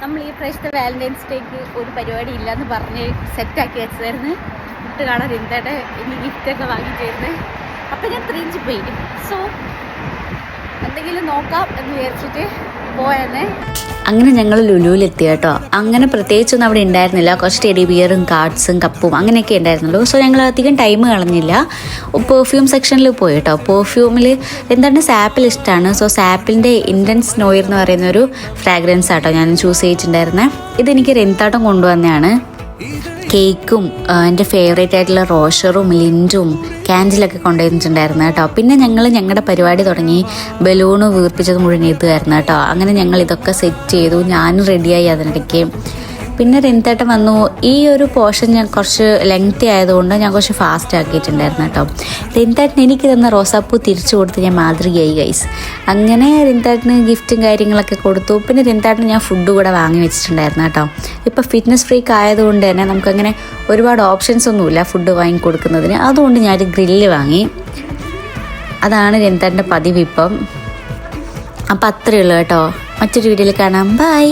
നമ്മൾ ഈ പ്രാവശ്യത്തെ വാലന്റൈൻസ് ഡേക്ക് ഒരു പരിപാടി ഇല്ലയെന്ന് പറഞ്ഞ് സെറ്റാക്കി വെച്ചതായിരുന്നു. ഇട്ട് കാണാൻ എന്തായിട്ട് എനിക്ക് ഗിഫ്റ്റൊക്കെ വാങ്ങിച്ചായിരുന്നു. അപ്പം ഞാൻ ത്രീഞ്ച് പോയി. സോ എന്തെങ്കിലും നോക്കാം എന്ന് വിചാരിച്ചിട്ട് പോയെന്നെ. അങ്ങനെ ഞങ്ങൾ ലുലുവിലെത്തി കേട്ടോ. അങ്ങനെ പ്രത്യേകിച്ചൊന്നും അവിടെ ഉണ്ടായിരുന്നില്ല. കുറച്ച് ടെഡി ബിയറും കാർഡ്സും കപ്പും അങ്ങനെയൊക്കെ ഉണ്ടായിരുന്നുള്ളൂ. സോ ഞങ്ങൾ അധികം ടൈം കളഞ്ഞില്ല. പെർഫ്യൂം സെക്ഷനിൽ പോയി കേട്ടോ. പെർഫ്യൂമിൽ എന്താണ് സാപ്പിൾ ഇഷ്ടമാണ്. സോ സാപ്പിളിൻ്റെ ഇൻറ്റൻസ് നോയർ എന്ന് പറയുന്ന ഒരു ഫ്രാഗ്രൻസ് ആട്ടോ ഞാൻ ചൂസ് ചെയ്തിട്ടുണ്ടായിരുന്നത്. ഇതെനിക്ക് റെന്താട്ടം കൊണ്ടുവന്നതാണ്. കേക്കും എൻ്റെ ഫേവറേറ്റ് ആയിട്ടുള്ള റോഷറും ലിൻറ്റും ക്യാൻഡിലൊക്കെ കൊണ്ടുവന്നിട്ടുണ്ടായിരുന്നു കേട്ടോ. പിന്നെ ഞങ്ങളുടെ പരിപാടി തുടങ്ങി. ബലൂണ് വീർപ്പിച്ചത് മുഴുവൻ ഇതായിരുന്നു കേട്ടോ. അങ്ങനെ ഞങ്ങൾ ഇതൊക്കെ സെറ്റ് ചെയ്തു. ഞാനും റെഡിയായി അതിനിടയ്ക്ക്. പിന്നെ റെന്തേട്ടൻ വന്നു. ഈ ഒരു പോർഷൻ ഞാൻ കുറച്ച് ലെങ്തി ആയതുകൊണ്ട് ഞാൻ കുറച്ച് ഫാസ്റ്റ് ആക്കിയിട്ടുണ്ടായിരുന്നു കേട്ടോ. റെന്തേട്ടൻ എനിക്ക് തന്ന റോസാപ്പൂ തിരിച്ചു കൊടുത്ത് ഞാൻ മാതൃകയായി ഗൈസ്. അങ്ങനെ റെന്തേട്ടന് ഗിഫ്റ്റും കാര്യങ്ങളൊക്കെ കൊടുത്തു. പിന്നെ റെന്തേട്ടന് ഞാൻ ഫുഡ് കൂടെ വാങ്ങി വെച്ചിട്ടുണ്ടായിരുന്നു കേട്ടോ. ഇപ്പോൾ ഫിറ്റ്നസ് ഫ്രീക്ക് ആയതുകൊണ്ട് തന്നെ നമുക്കങ്ങനെ ഒരുപാട് ഓപ്ഷൻസ് ഒന്നുമില്ല ഫുഡ് വാങ്ങി കൊടുക്കുന്നതിന്. അതുകൊണ്ട് ഞാനൊരു ഗ്രില്ല് വാങ്ങി. അതാണ് റെന്തേട്ടൻ്റെ പതിവ് ഇപ്പം. അപ്പം അത്രയേ ഉള്ളൂ കേട്ടോ. മറ്റൊരു വീഡിയോയിൽ കാണാം. ബൈ.